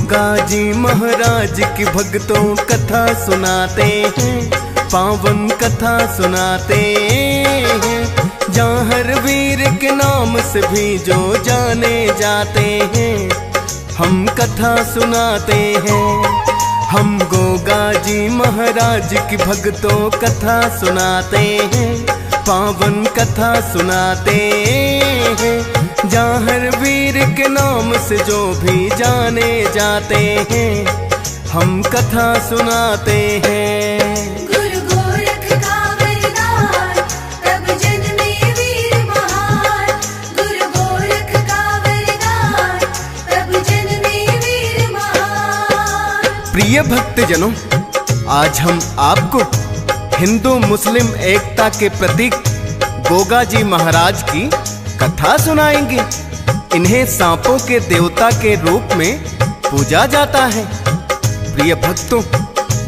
गोगा जी महाराज की भक्तों कथा सुनाते हैं, पावन कथा सुनाते हैं। जहाँ हर वीर के नाम से भी जो जाने जाते हैं, हम कथा सुनाते हैं। हम गोगा जी महाराज की भक्तों कथा सुनाते हैं, पावन कथा सुनाते हैं। जहाँ हर वीर के नाम से जो भी जाने जाते हैं, हम कथा सुनाते हैं। गुरु गोरख का वरदान तब जन्मे वीर महान, गुरु गोरख का वरदान तब जन्मे वीर महान। प्रिय भक्तजनों, आज हम आपको हिंदू मुस्लिम एकता के प्रतीक गोगा जी महाराज की कथा सुनाएंगे। इन्हें सांपों के देवता के रूप में पूजा जाता है। प्रिय भक्तों,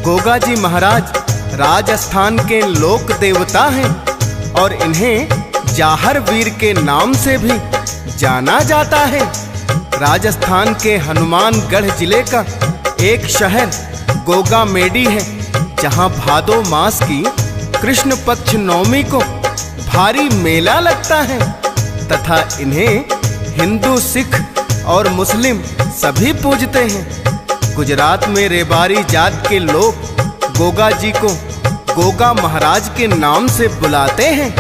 गोगा जी महाराज राजस्थान के लोक देवता हैं और इन्हें जाहर वीर के नाम से भी जाना जाता है। राजस्थान के हनुमानगढ़ जिले का एक शहर गोगा मेडी है, जहां भादो मास की कृष्ण पक्ष नवमी को भारी मेला लगता है तथा इन्हें हिंदू, सिख और मुस्लिम सभी पूजते हैं। गुजरात में रेबारी जात के लोग गोगा जी को गोगा महाराज के नाम से बुलाते हैं।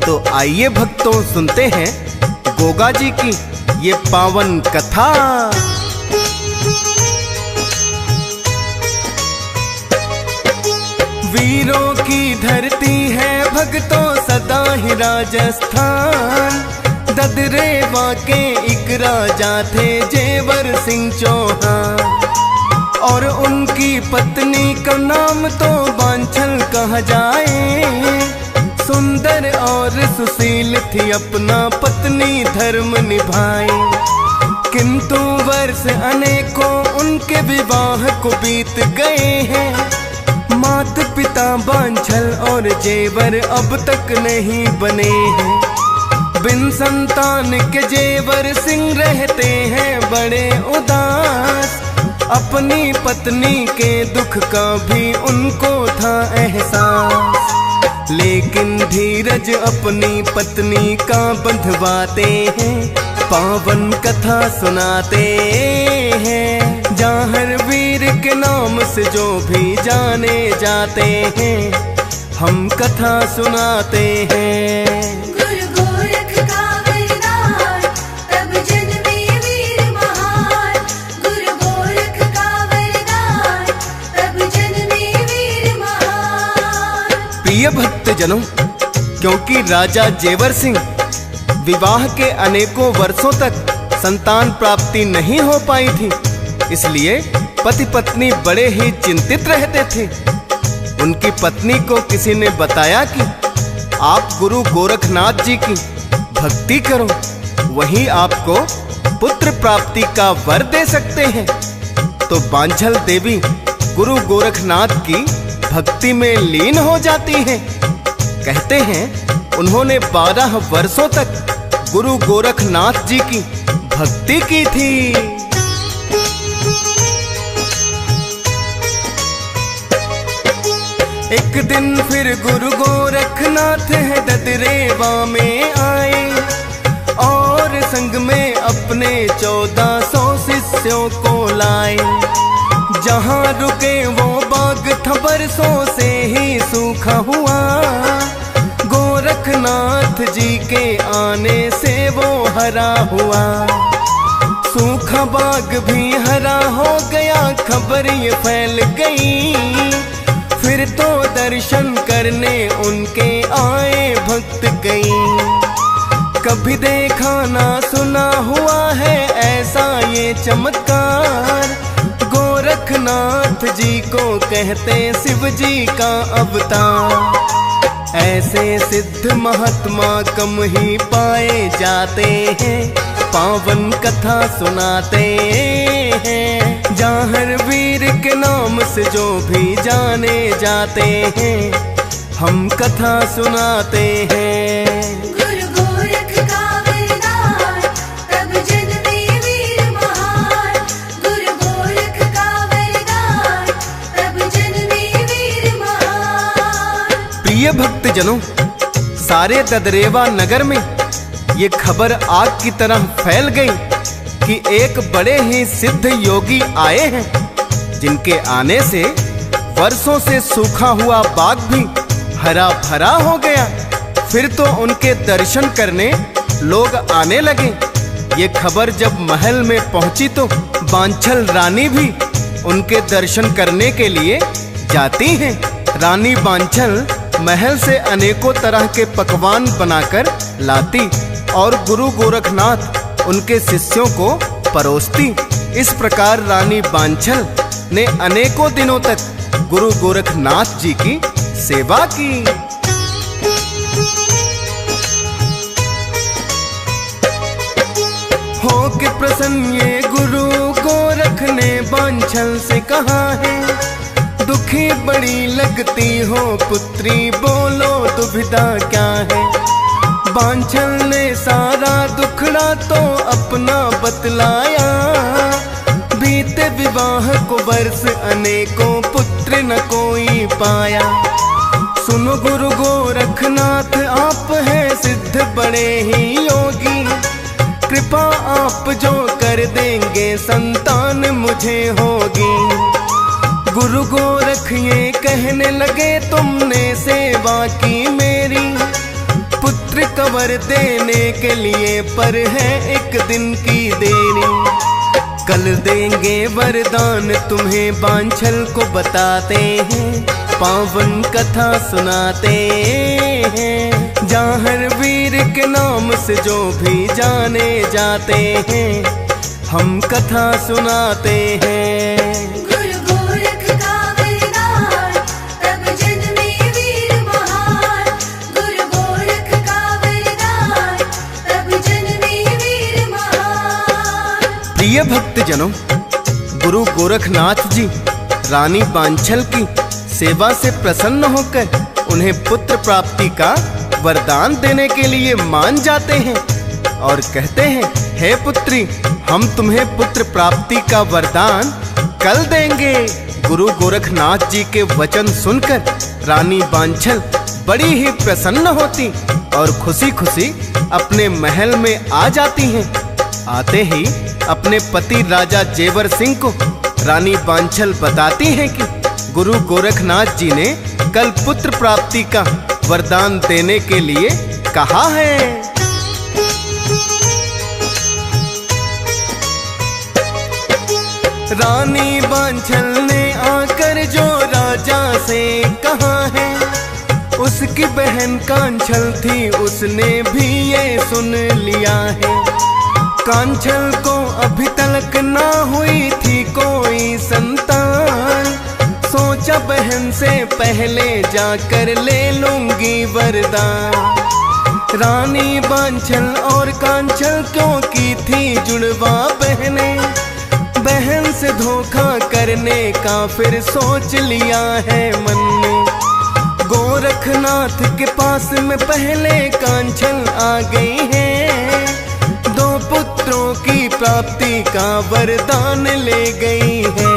तो आइए भक्तों, सुनते हैं गोगा जी की ये पावन कथा। वीरों की धरती है भक्तों सदा ही राजस्थान। ददरेवा के एक राजा थे जेवर सिंह चौहान, और उनकी पत्नी का नाम तो बांछल कहा जाए। सुंदर और सुशील थी, अपना पत्नी धर्म निभाए। किंतु वर्ष अनेकों उनके विवाह को बीत गए हैं। मात पिता बांछल और जेवर अब तक नहीं बने हैं। बिन संतान के जेवर सिंह रहते हैं बड़े उदास। अपनी पत्नी के दुख का भी उनको था एहसास, लेकिन धीरज अपनी पत्नी का बंधवाते हैं, पावन कथा सुनाते हैं। जहाँ हर वीर के नाम से जो भी जाने जाते हैं, हम कथा सुनाते हैं। गुरु गोरख का वरदान तब जन्मे वीर महान, गुरु गोरख का वरदान तब जन्मे वीर महान। प्रिय भक्तजनों, क्योंकि राजा जेवर सिंह विवाह के अनेकों वर्षों तक संतान प्राप्ति नहीं हो पाई थी, इसलिए पति पत्नी बड़े ही चिंतित रहते थे। उनकी पत्नी को किसी ने बताया कि आप गुरु गोरखनाथ जी की भक्ति करो, वही आपको पुत्र प्राप्ति का वर दे सकते हैं। तो बांझल देवी गुरु गोरखनाथ की भक्ति में लीन हो जाती हैं। कहते हैं उन्होंने 12 वर्षों तक गुरु गोरखनाथ जी की भक्ति की थी। एक दिन फिर गुरु गोरखनाथ है ददरेवा में आए, और संग में अपने 1400 शिष्यों को लाए। जहाँ रुके वो बाग था बरसों से ही सूखा हुआ। गोरखनाथ जी के आने से वो हरा हुआ। सूखा बाग भी हरा हो गया, खबर ये फैल गई। फिर तो दर्शन करने उनके आए भक्त कई। कभी देखा ना सुना हुआ है ऐसा ये चमत्कार। गोरखनाथ जी को कहते शिव जी का अवतार। ऐसे सिद्ध महात्मा कम ही पाए जाते हैं, पावन कथा सुनाते हैं। जहाँ हर वीर के नाम से जो भी जाने जाते हैं, हम कथा सुनाते हैं। गुरु गोरख का वरदान तब जन्मे वीर महान, गुरु गोरख भक्तजनों, सारे ददरेवा नगर में ये खबर आग की तरह फैल गई कि एक बड़े ही सिद्ध योगी आए हैं, जिनके आने से वर्षों से सूखा हुआ बाग भी हरा भरा हो गया। फिर तो उनके दर्शन करने लोग आने लगे। ये खबर जब महल में पहुंची तो बांछल रानी भी उनके दर्शन करने के लिए जाती हैं। रानी बांछल महल से अनेकों तरह के पकवान बनाकर लाती और गुरु गोरखनाथ उनके शिष्यों को परोसती। इस प्रकार रानी बांछल ने अनेकों दिनों तक गुरु गोरखनाथ जी की सेवा की। हो के प्रसन्न ये गुरु गोरख ने बांछल से कहा है, दुखी बड़ी लगती हो पुत्री, बोलो दुविधा क्या है। बांछल ने सारा दुखड़ा तो अपना बतलाया, बीते विवाह को वर्ष अनेकों पुत्र न कोई पाया। सुनो गुरु गोरखनाथ आप हैं सिद्ध बड़े ही योगी, कृपा आप जो कर देंगे संतान मुझे होगी। गुरु गोरख ये कहने लगे तुमने सेवा की मेरी, पुत्र कवर देने के लिए पर है एक दिन की देरी। कल देंगे वरदान तुम्हें बांछल को बताते हैं, पावन कथा सुनाते हैं। जाहर वीर के नाम से जो भी जाने जाते हैं, हम कथा सुनाते हैं। गुरु गोरख का वरदान तब जन्मे वीर महान, गुरु गोरख का वरदान तब जन्मे वीर महान। प्रिय भक्तजनों, गुरु गोरखनाथ जी रानी बांछल की सेवा से प्रसन्न होकर उन्हें पुत्र प्राप्ति का वरदान देने के लिए मान जाते हैं और कहते हैं, हे पुत्री, हम तुम्हें पुत्र प्राप्ति का वरदान कल देंगे। गुरु गोरखनाथ जी के वचन सुनकर रानी बांछल बड़ी ही प्रसन्न होती और खुशी खुशी अपने महल में आ जाती हैं। आते ही अपने पति राजा जेवर सिंह को रानी बांछल बताती हैं कि गुरु गोरखनाथ जी ने कल पुत्र प्राप्ति का वरदान देने के लिए कहा है। रानी बांछल ने आकर जो राजा से कहा है, उसकी बहन कांछल थी उसने भी ये सुन लिया है। कांछल को अभी तक ना हुई थी कोई संतान, सोचा बहन से पहले जाकर ले लूंगी वरदान। रानी बांछल और कांछल क्यों की थी जुड़वा बहने, बहन से धोखा करने का फिर सोच लिया है मन में। गोरखनाथ के पास में पहले कांछल आ गई है, दो पुत्रों की प्राप्ति का वरदान ले गई है।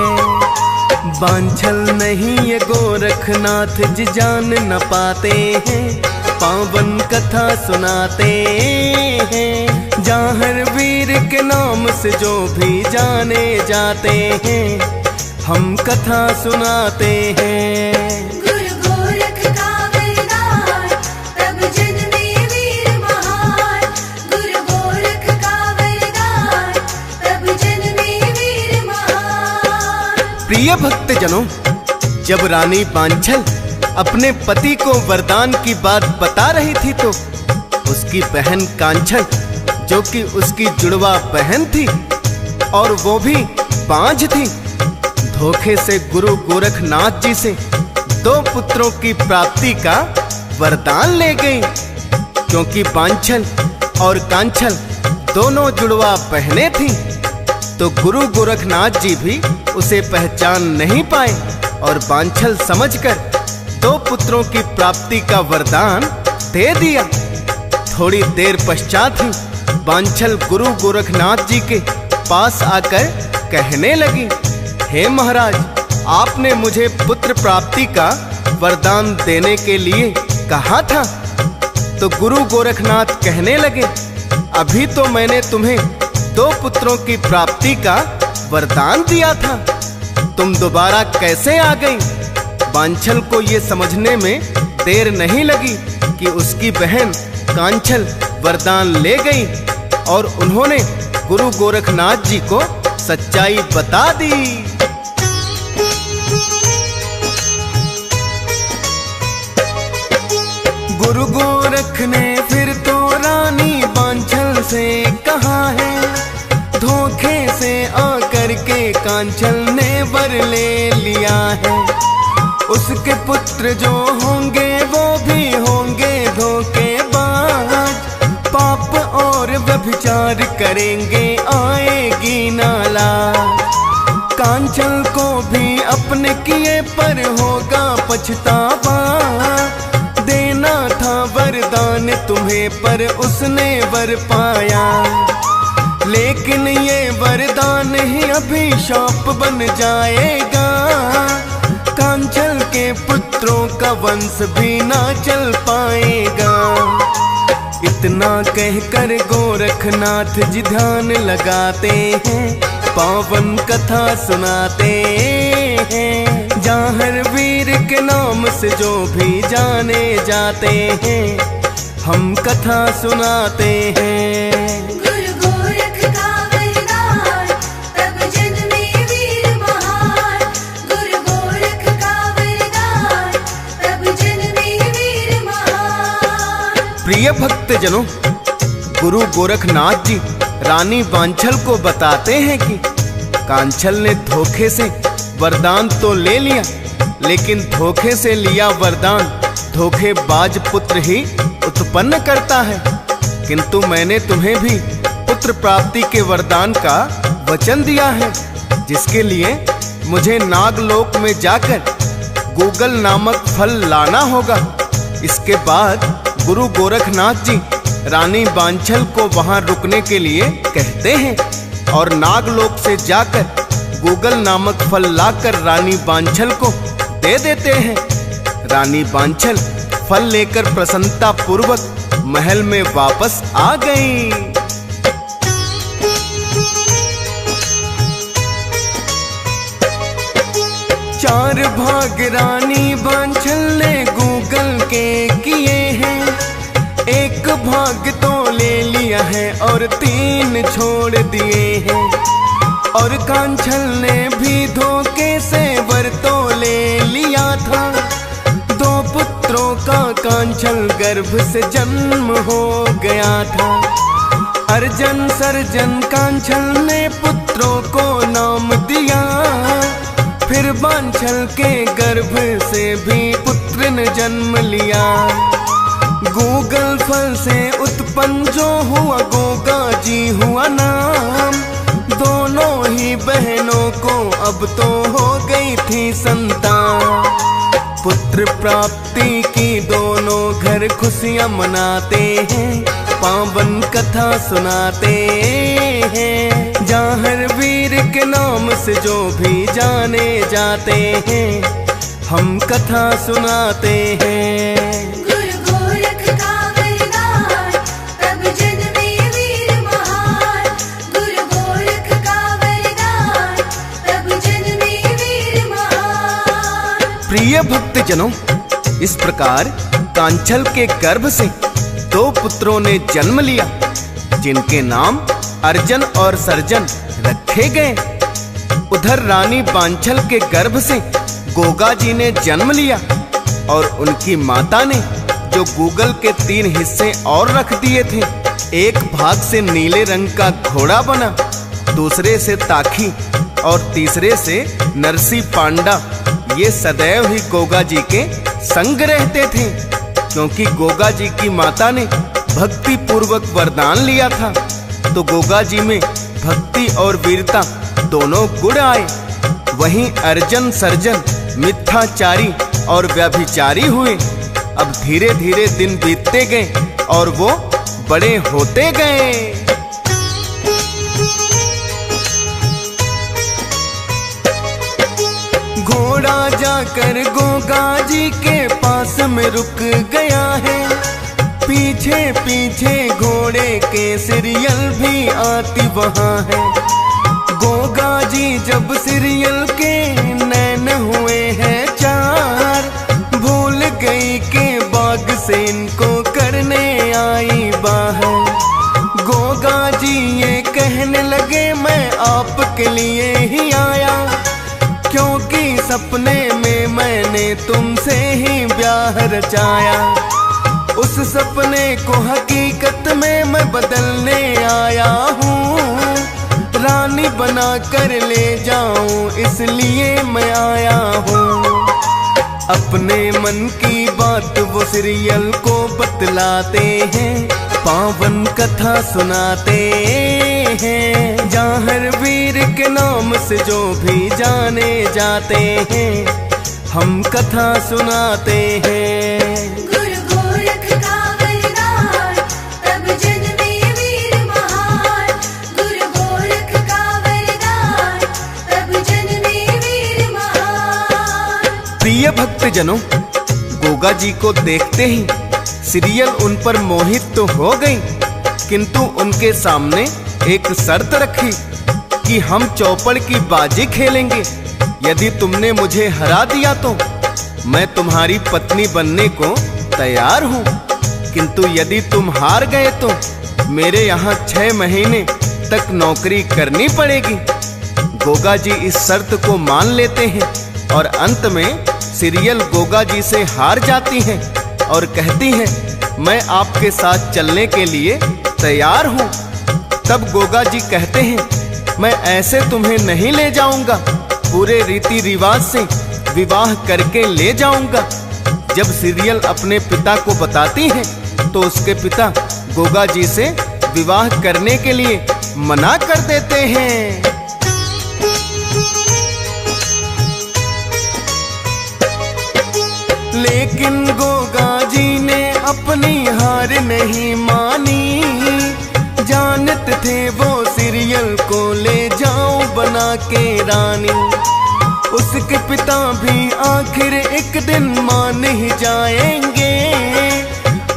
बांछल नहीं ये गोरखनाथ जी जान न पाते हैं, पावन कथा सुनाते हैं। जाहर वीर के नाम से जो भी जाने जाते हैं, हम कथा सुनाते हैं। गुरु गोरख का वरदान तब जन्मे वीर महान, गुरु गोरख का वरदान तब जन्मे वीर महान। प्रिय भक्तजनों, जब रानी बांछल अपने पति को वरदान की बात बता रही थी तो उसकी बहन कांछल, जो कि उसकी जुड़वा बहन थी और वो भी बांझ थी, धोखे से गुरु गोरखनाथ जी से दो पुत्रों की प्राप्ति का वरदान ले गई। क्योंकि बांछल और कांछल दोनों जुड़वा बहनें थीं, तो गुरु गोरखनाथ जी भी उसे पहचान नहीं पाए और बांछल समझकर दो पुत्रों की प्राप्ति का वरदान दे दिया। थोड़ी देर पश्चात ही बांछल गुरु गोरखनाथ जी के पास आकर कहने लगी, हे महाराज, आपने मुझे पुत्र प्राप्ति का वरदान देने के लिए कहा था? तो गुरु गोरखनाथ कहने लगे, अभी तो मैंने तुम्हें 2 पुत्रों की प्राप्ति का वरदान दिया था, तुम दोबारा कैसे आ गई? बांछल को ये समझने में देर नहीं लगी कि उसकी बहन कांछल वरदान ले गई और उन्होंने गुरु गोरखनाथ जी को सच्चाई बता दी। गुरु गोरख ने फिर तो रानी बांछल से कहा है, धोखे से आकर के कांछल ने वर ले लिया है। उसके पुत्र जो होंगे वो भी होंगे धोखेबाज, पाप और व्यभिचार करेंगे आएगी नाला। कांचल को भी अपने किए पर होगा पछतावा, देना था वरदान तुम्हें पर उसने वर पाया। लेकिन ये वरदान ही अभिशाप बन जाएगा, कांचल के पुत्रों का वंश भी ना चल पाएगा। इतना कहकर गोरखनाथ जी ध्यान लगाते हैं, पावन कथा सुनाते हैं। जाहर वीर के नाम से जो भी जाने जाते हैं, हम कथा सुनाते हैं। गुरु गोरख का वरदान तब जन्मे वीर महान, गुरु गोरख का वरदान तब जन्मे वीर महान। प्रिय भक्तजनों, गुरु गोरखनाथ जी रानी बांछल को बताते हैं कि कांछल ने धोखे से वरदान तो ले लिया, लेकिन धोखे से लिया वरदान धोखेबाज पुत्र ही उत्पन्न करता है। किंतु मैंने तुम्हें भी पुत्र प्राप्ति के वरदान का वचन दिया है, जिसके लिए मुझे नागलोक में जाकर गूगल नामक फल लाना होगा। इसके बाद गुरु गोरखनाथ जी रानी बांछल को वहां रुकने के लिए कहते हैं और नागलोक से जाकर गूगल नामक फल लाकर रानी बांछल को दे देते हैं। रानी बांछल फल लेकर प्रसन्नता पूर्वक महल में वापस आ गई। चार भाग रानी बांछल ने गूगल के किए हैं, एक भाग तो ले लिया है और 3 छोड़ दिए हैं। और कांछल ने भी धोखे से वर तो ले लिया था, 2 पुत्रों का कांछल गर्भ से जन्म हो गया था। अर्जन सर्जन कांछल ने पुत्रों को नाम दिया, फिर बांछल के गर्भ से भी पुत्र ने जन्म लिया। गूगल फल से उत्पन्न जो हुआ गोगा जी हुआ नाम, दोनों ही बहनों को अब तो हो गई थी संतान। पुत्र प्राप्ति की दोनों घर खुशियां मनाते हैं, पावन कथा सुनाते हैं। जाहर वीर के नाम से जो भी जाने जाते हैं, हम कथा सुनाते हैं। गुरु गोरख का वरदान तब जन्मे वीर महान, गुरु गोरख का वरदान तब जन्मे वीर महान। प्रिय भक्तजनों, इस प्रकार कांछल के गर्भ से 2 पुत्रों ने जन्म लिया, जिनके नाम अर्जन और सर्जन रखे गए। उधर रानी बांछल के गर्भ से गोगा जी ने जन्म लिया और उनकी माता ने जो गूगल के 3 हिस्से और रख दिए थे। एक भाग से नीले रंग का घोड़ा बना, दूसरे से ताखी और तीसरे से नरसी पांडा। ये सदैव ही गोगा जी के संग रहते थे, क्योंकि गोगा जी की माता ने भक्ति पूर्वक वरदान लिया था, तो गोगा जी में भक्ति और वीरता दोनों गुण आए। वहीं अर्जन सर्जन मिथ्याचारी और व्यभिचारी हुए। अब धीरे धीरे दिन बीतते गए और वो बड़े होते गए। घोड़ा जाकर गोगा जी के पास में रुक गया है, पीछे पीछे घोड़े के सीरियल भी आती वहाँ है। गोगा जी जब सीरियल के नैन हुए हैं चार, भूल गई के बाग से इनको करने आई बाहर। गोगा जी ये कहने लगे मैं आपके लिए ही आया, क्योंकि सपने में मैंने तुमसे ही ब्याह रचाया। उस सपने को हकीकत में मैं बदलने आया हूँ, रानी बना कर ले जाऊं इसलिए मैं आया हूँ। अपने मन की बात वो सीरियल को बतलाते हैं, पावन कथा सुनाते हैं। जाहर वीर के नाम से जो भी जाने जाते हैं, हम कथा सुनाते हैं। गुरु गोरख का वरदान तब जन्मे वीर महान, गुरु गोरख का वरदान तब जन्मे वीर महान। प्रिय भक्तजनों, गोगा जी को देखते ही सीरियल उन पर मोहित तो हो गई, किंतु उनके सामने एक शर्त रखी कि हम चौपड़ की बाजी खेलेंगे। यदि तुमने मुझे हरा दिया तो मैं तुम्हारी पत्नी बनने को तैयार हूँ, किंतु यदि तुम हार गए तो मेरे यहाँ 6 महीने तक नौकरी करनी पड़ेगी। गोगा जी इस शर्त को मान लेते हैं और अंत में सीरियल गोगा जी से हार जाती है और कहती है मैं आपके साथ चलने के लिए तैयार हूँ। तब गोगा जी कहते हैं मैं ऐसे तुम्हें नहीं ले जाऊंगा, पूरे रीति रिवाज से विवाह करके ले जाऊंगा। जब सीरियल अपने पिता को बताती है तो उसके पिता गोगा जी से विवाह करने के लिए मना कर देते हैं। लेकिन गोगा जी ने अपनी हार नहीं मानी, जानते थे वो सीरियल को ले जाओ बना के रानी। उसके पिता भी आखिर एक दिन मान ही जाएंगे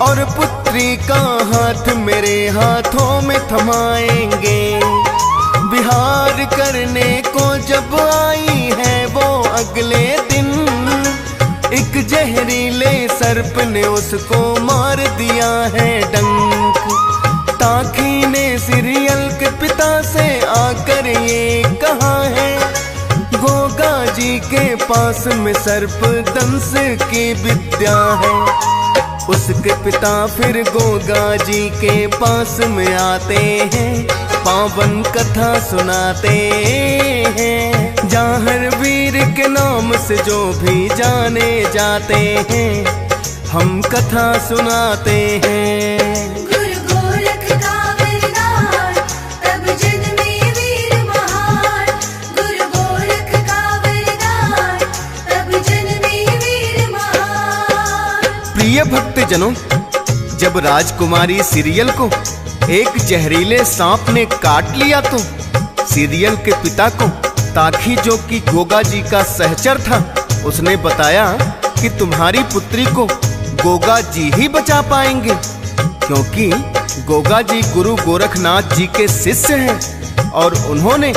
और पुत्री का हाथ मेरे हाथों में थमाएंगे। विहार करने को जब आई है वो अगले दिन, एक जहरीले सर्प ने उसको मार दिया है डंक। ताकी ने सीरियल के पिता से आकर ये कहा है गोगा जी के पास में सर्प दंश की विद्या है। उसके पिता फिर गोगा जी के पास में आते हैं, पावन कथा सुनाते हैं। जाहर वीर के नाम से जो भी जाने जाते हैं, हम कथा सुनाते हैं। गुरु गोरख का वरदान तब जन्मे वीर महान, गुरु गोरख का वरदान तब जन्मे वीर महान। प्रिय भक्तजनों, जब राजकुमारी सीरियल को एक जहरीले सांप ने काट लिया तो सीरियल के पिता को ताखी, जो कि गोगा जी का सहचर था, उसने बताया कि तुम्हारी पुत्री को गोगा जी ही बचा पाएंगे, क्योंकि गोगा जी गुरु गोरखनाथ जी के शिष्य हैं और उन्होंने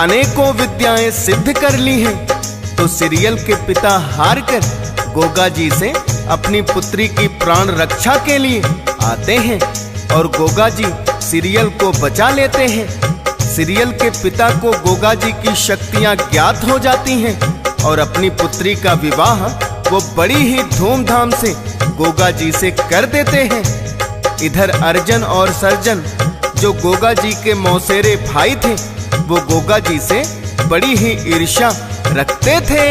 अनेकों विद्याएं सिद्ध कर ली हैं। तो सीरियल के पिता हार कर गोगा जी से अपनी पुत्री की प्राण रक्षा के लिए आते हैं और गोगा जी सीरियल को बचा लेते हैं। सीरियल के पिता को गोगा जी की शक्तियां ज्ञात हो जाती हैं और अपनी पुत्री का विवाह वो बड़ी ही धूमधाम से गोगा जी से कर देते हैं। इधर अर्जन और सर्जन, जो गोगा जी के मौसेरे भाई थे, वो गोगा जी से बड़ी ही ईर्ष्या रखते थे।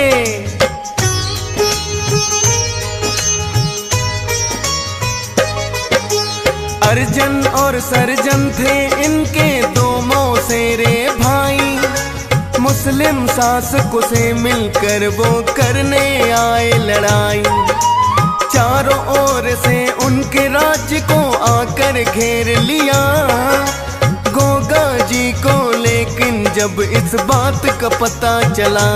अर्जन और सर्जन थे इनके दो मौसेरे भाई, मुस्लिम शासकों से मिलकर वो करने आए लड़ाई। चारों ओर से उनके राज्य को आकर घेर लिया गोगा जी को, लेकिन जब इस बात का पता चला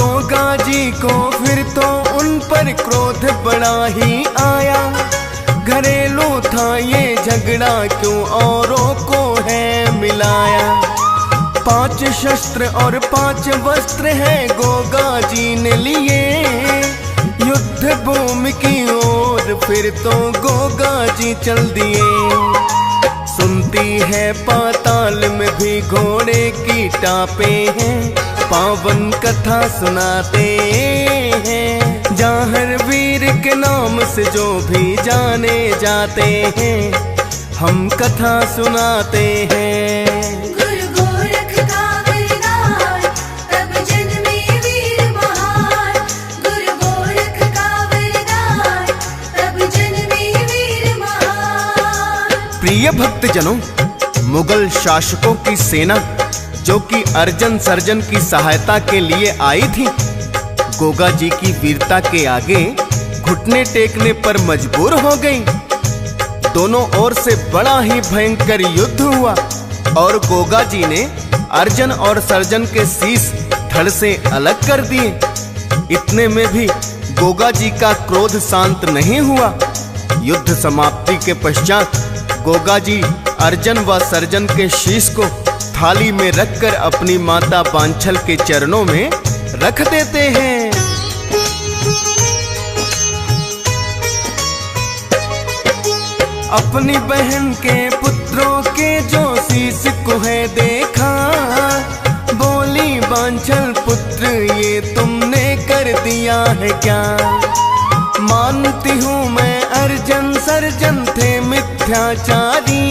गोगा जी को फिर तो उन पर क्रोध बड़ा ही आया। घरेलू था ये झगड़ा, क्यों औरों को है मिलाया। 5 शस्त्र और 5 वस्त्र है गोगा जी ने लिए। युद्ध भूमि की ओर फिर तो गोगा जी चल दिए। सुनती है पाताल में भी घोड़े की टापे हैं, पावन कथा सुनाते हैं। जाहर वीर के नाम से जो भी जाने जाते हैं, हम कथा सुनाते हैं। गुरु गोरख का वरदान, तब जन्मे वीर महान। गुरु गोरख का वरदान, तब जन्मे वीर महान। प्रिय भक्तजनों, मुगल शासकों की सेना जो कि अर्जन सर्जन की सहायता के लिए आई थी, गोगा जी की वीरता के आगे घुटने टेकने पर मजबूर हो गई। दोनों ओर से बड़ा ही भयंकर युद्ध हुआ और गोगा जी ने अर्जन और सर्जन के शीश धड़ से अलग कर दिए। इतने में भी गोगा जी का क्रोध शांत नहीं हुआ। युद्ध समाप्ति के पश्चात गोगा जी अर्जन व सर्जन के शीश को थाली में रखकर अपनी माता बांछल के चरणों में रख देते हैं। अपनी बहन के पुत्रों के जो शीश को है देखा, बोली बांछल पुत्र ये तुमने कर दिया है क्या। मानती हूँ मैं अर्जन सर्जन थे मिथ्याचारी,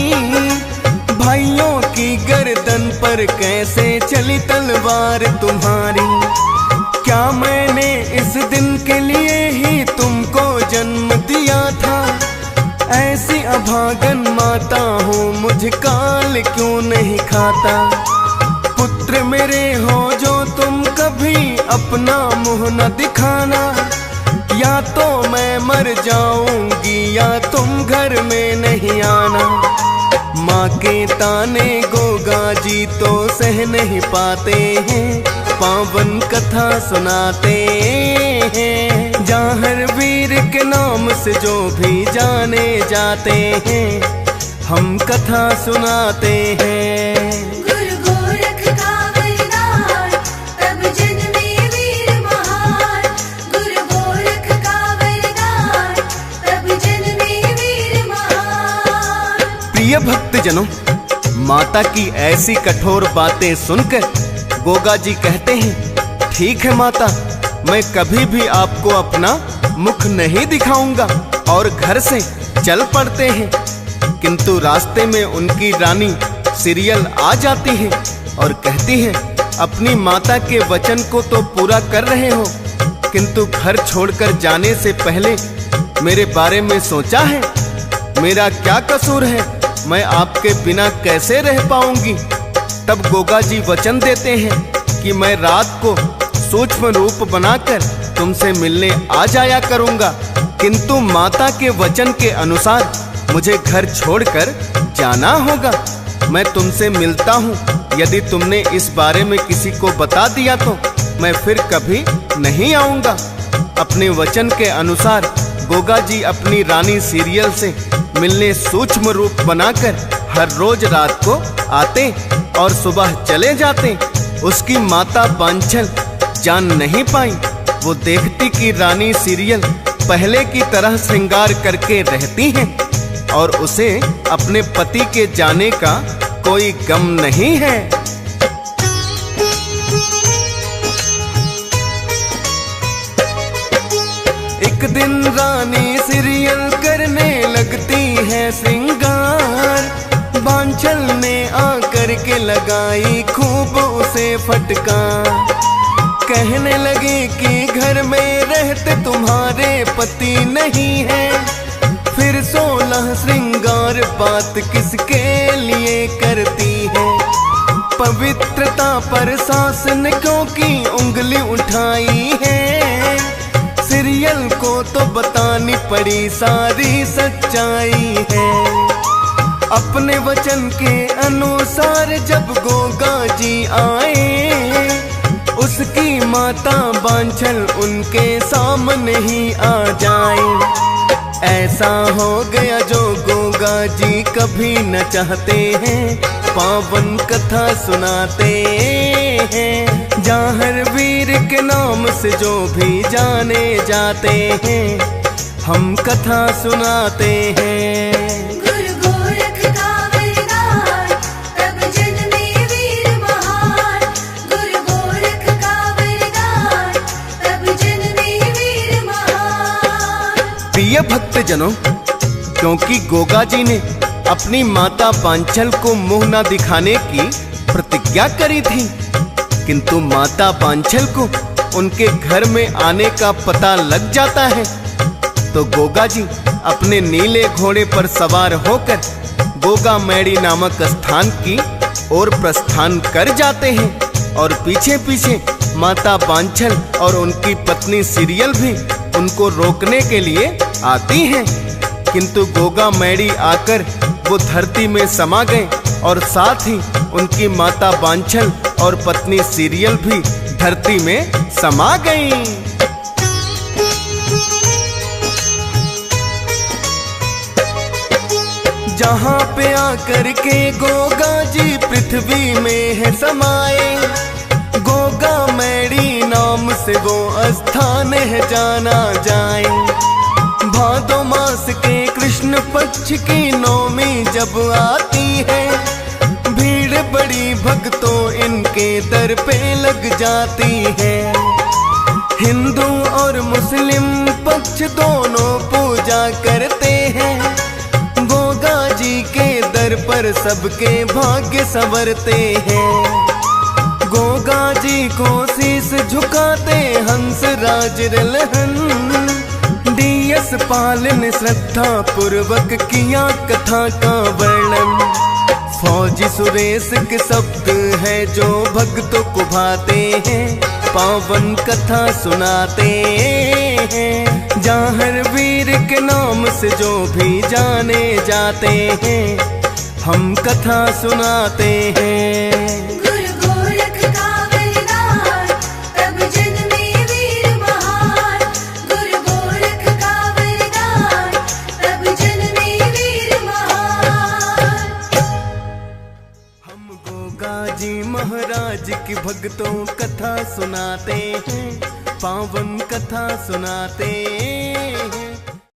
भाइयों की गर्दन पर कैसे चली तलवार तुम्हारी। क्या मैंने इस दिन के लिए ही तुमको जन्म दिया था। ऐसी अभागन माता हूँ, मुझ काल क्यों नहीं खाता। पुत्र मेरे हो जो तुम कभी अपना मुँह न दिखाना, या तो मैं मर जाऊंगी या तुम घर में नहीं आना। माँ के ताने गोगा जी तो सह नहीं पाते हैं, पावन कथा सुनाते हैं। जाहर वीर के नाम से जो भी जाने जाते हैं, हम कथा सुनाते हैं। गुरु गोरख का वरदान, तब जन्मे वीर महान। गुरु गोरख का वरदान, तब जन्मे वीर महान। प्रिय भक्तजनों, माता की ऐसी कठोर बातें सुनकर गोगा जी कहते हैं, ठीक है माता, मैं कभी भी आपको अपना मुख नहीं दिखाऊंगा, और घर से चल पड़ते हैं। किंतु रास्ते में उनकी रानी सीरियल आ जाती है और कहती है, अपनी माता के वचन को तो पूरा कर रहे हो, किंतु घर छोड़कर जाने से पहले मेरे बारे में सोचा है। मेरा क्या कसूर है, मैं आपके बिना कैसे रह पाऊंगी। तब गोगा जी वचन देते हैं कि मैं रात को सूक्ष्म रूप बनाकर तुमसे मिलने आ जाया करूंगा, किंतु माता के वचन के अनुसार मुझे घर छोड़कर जाना होगा। मैं तुमसे मिलता हूँ, यदि तुमने इस बारे में किसी को बता दिया तो मैं फिर कभी नहीं आऊंगा। अपने वचन के अनुसार गोगा जी अपनी रानी सीरियल से मिलने सूक्ष्म रूप बनाकर हर रोज रात को आते और सुबह चले जाते। उसकी माता बांछल जान नहीं पाई। वो देखती कि रानी सीरियल पहले की तरह श्रृंगार करके रहती हैं और उसे अपने पति के जाने का कोई गम नहीं है। एक दिन रानी सीरियल करने लगती है श्रृंगार, बांछल ने आकर के लगाई खूब उसे फटकार। कहने लगे कि घर में रहते तुम्हारे पति नहीं है, फिर 16 श्रृंगार बात किसके लिए करती है। पवित्रता पर सास ने क्योंकि उंगली उठाई है, सीरियल को तो बतानी पड़ी सारी सच्चाई है। अपने वचन के अनुसार जब गोगा जी आए, उसकी माता बांछल उनके सामने ही आ जाए। ऐसा हो गया जो गोगा जी कभी न चाहते हैं, पावन कथा सुनाते हैं। जाहर वीर के नाम से जो भी जाने जाते हैं, हम कथा सुनाते हैं। गुरु गोरख का वरदान तब जन्मे वीर महान। गुरु गोरख का वरदान तब जन्मे वीर महान। प्रिय भक्तजनों, क्योंकि गोगा जी ने अपनी माता बांछल को मुंह न दिखाने की प्रतिज्ञा करी थी, किंतु माता बांछल को उनके घर में आने का पता लग जाता है, तो गोगा जी अपने नीले घोड़े पर सवार होकर गोगा मैड़ी नामक स्थान की ओर प्रस्थान कर जाते हैं। और पीछे पीछे माता बांछल और उनकी पत्नी सीरियल भी उनको रोकने के लिए आती हैं, किंतु गोगा मैड़ी आकर वो धरती में समा गए और साथ ही उनकी माता बांछल और पत्नी सीरियल भी धरती में समा गईं। जहाँ पे आकर के गोगा जी पृथ्वी में है समाए, गोगा मैड़ी नाम से वो स्थान है जाना जाए। भादो मास के कृष्ण पक्ष की नौमी जब आती है, भीड़ बड़ी भक्तों इनके दर पे लग जाती है। हिंदू और मुस्लिम पक्ष दोनों पूजा करते हैं, गोगा जी के दर पर सबके भाग्य संवरते हैं। गोगा जी को शीस झुकाते हंस राज रलहन, डीएस पाल ने श्रद्धा पूर्वक किया कथा का वर्णन। फौजी सुरेश के शब्द है जो भक्तों को भाते हैं, पावन कथा सुनाते हैं। जाहर वीर के नाम से जो भी जाने जाते हैं, हम कथा सुनाते हैं। गुरु गोरख का वरदान तब जन्मे वीर महान। गुरु गोरख का वरदान तब जन्मे वीर महान। हम गोगा जी महाराज की भक्तों कथा सुनाते हैं, पावन कथा सुनाते हैं।